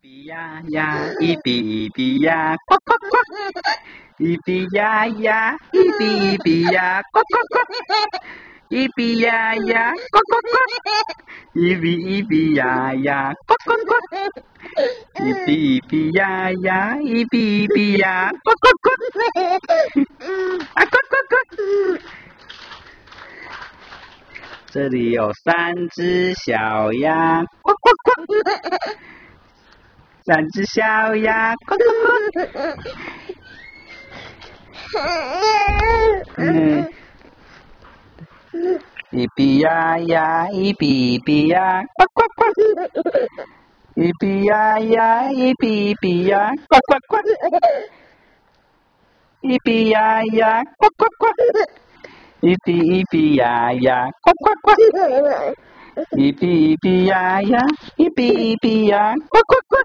比呀呀，一比一比呀，呱呱呱！一比呀呀，一比一比呀，呱呱呱！一比呀呀，呱呱呱！一比一比呀呀，呱呱呱！一比一比呀呀，一比一比呀，呱呱呱！啊呱呱呱！这里有3只小鸭，呱呱呱！3只小鸭，呱呱呱！一比呀呀，一比一比呀，呱呱呱！一比呀呀，一比一比呀，呱呱呱！一比呀呀，呱呱呱！一比一比呀呀，呱呱呱！一比一比呀呀，一比一比呀，呱呱呱！